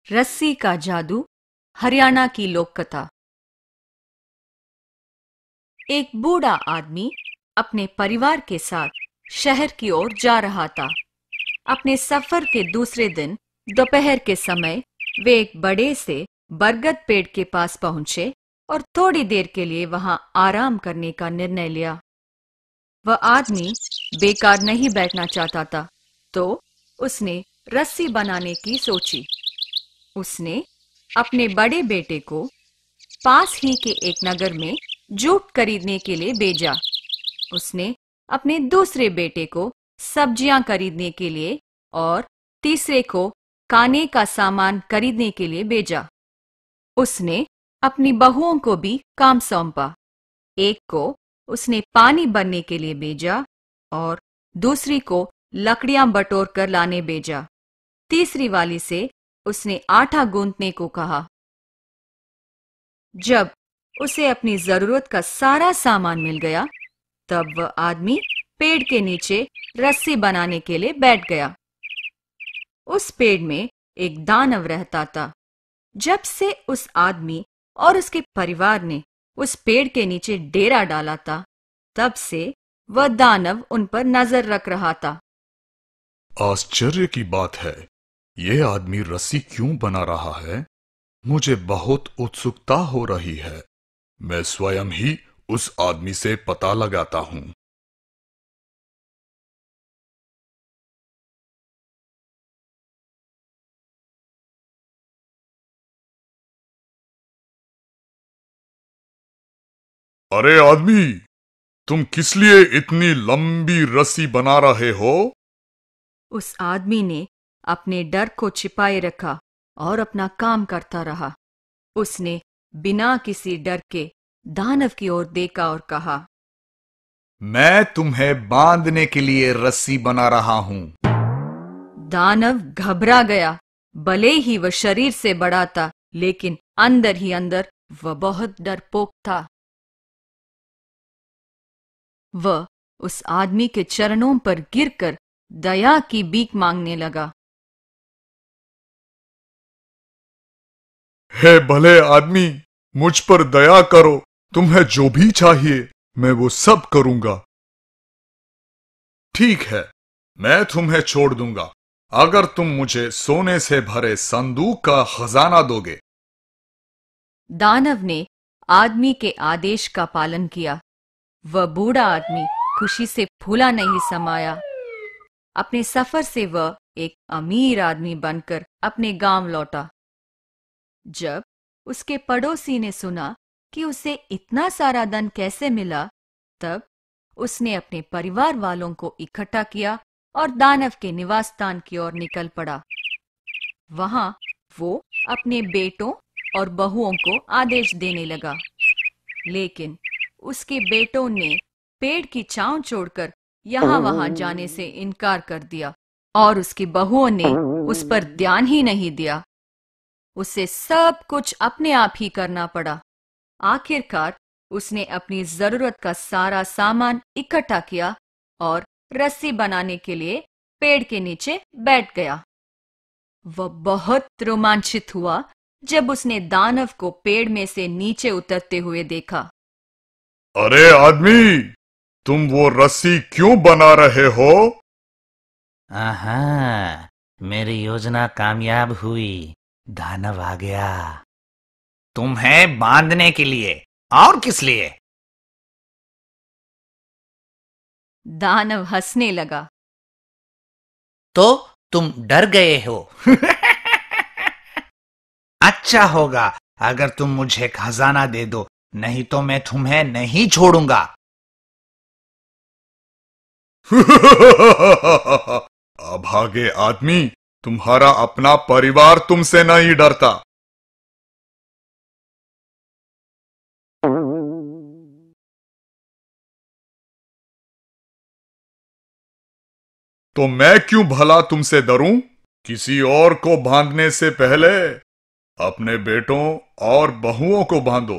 रस्सी का जादू, हरियाणा की लोक कथा। एक बूढ़ा आदमी अपने परिवार के साथ शहर की ओर जा रहा था। अपने सफर के दूसरे दिन दोपहर के समय वे एक बड़े से बरगद पेड़ के पास पहुंचे और थोड़ी देर के लिए वहां आराम करने का निर्णय लिया। वह आदमी बेकार नहीं बैठना चाहता था, तो उसने रस्सी बनाने की सोची। उसने अपने बड़े बेटे को पास ही के एक नगर में जूट खरीदने के लिए भेजा। उसने अपने दूसरे बेटे को सब्जियां खरीदने के लिए और तीसरे को खाने का सामान खरीदने के लिए भेजा। उसने अपनी बहुओं को भी काम सौंपा। एक को उसने पानी भरने के लिए भेजा और दूसरी को लकड़ियां बटोर कर लाने भेजा। तीसरी वाली से उसने आटा गूंथने को कहा। जब उसे अपनी जरूरत का सारा सामान मिल गया, तब वह आदमी पेड़ के नीचे रस्सी बनाने के लिए बैठ गया। उस पेड़ में एक दानव रहता था। जब से उस आदमी और उसके परिवार ने उस पेड़ के नीचे डेरा डाला था, तब से वह दानव उन पर नजर रख रहा था। आश्चर्य की बात है, ये आदमी रस्सी क्यों बना रहा है? मुझे बहुत उत्सुकता हो रही है। मैं स्वयं ही उस आदमी से पता लगाता हूं। अरे आदमी, तुम किस लिए इतनी लंबी रस्सी बना रहे हो? उस आदमी ने अपने डर को छिपाए रखा और अपना काम करता रहा। उसने बिना किसी डर के दानव की ओर देखा और कहा, मैं तुम्हें बांधने के लिए रस्सी बना रहा हूं। दानव घबरा गया। भले ही वह शरीर से बड़ा था, लेकिन अंदर ही अंदर वह बहुत डरपोक था। वह उस आदमी के चरणों पर गिरकर दया की भीख मांगने लगा। हे भले आदमी, मुझ पर दया करो। तुम्हें जो भी चाहिए मैं वो सब करूंगा। ठीक है, मैं तुम्हें छोड़ दूंगा अगर तुम मुझे सोने से भरे संदूक का खजाना दोगे। दानव ने आदमी के आदेश का पालन किया। वह बूढ़ा आदमी खुशी से फूला नहीं समाया। अपने सफर से वह एक अमीर आदमी बनकर अपने गांव लौटा। जब उसके पड़ोसी ने सुना कि उसे इतना सारा धन कैसे मिला, तब उसने अपने परिवार वालों को इकट्ठा किया और दानव के निवास स्थान की ओर निकल पड़ा। वहां वो अपने बेटों और बहुओं को आदेश देने लगा, लेकिन उसके बेटों ने पेड़ की छांव छोड़कर यहां वहां जाने से इनकार कर दिया और उसकी बहुओं ने उस पर ध्यान ही नहीं दिया। उसे सब कुछ अपने आप ही करना पड़ा। आखिरकार उसने अपनी जरूरत का सारा सामान इकट्ठा किया और रस्सी बनाने के लिए पेड़ के नीचे बैठ गया। वह बहुत रोमांचित हुआ जब उसने दानव को पेड़ में से नीचे उतरते हुए देखा। अरे आदमी, तुम वो रस्सी क्यों बना रहे हो? आहा, मेरी योजना कामयाब हुई। दानव आ गया। तुम्हें बांधने के लिए, और किस लिए? दानव हंसने लगा। तो तुम डर गए हो। अच्छा होगा अगर तुम मुझे खजाना दे दो, नहीं तो मैं तुम्हें नहीं छोड़ूंगा। अभागे आदमी, तुम्हारा अपना परिवार तुमसे नहीं डरता। तो मैं क्यों भला तुमसे डरूं? किसी और को बांधने से पहले अपने बेटों और बहुओं को बांधो।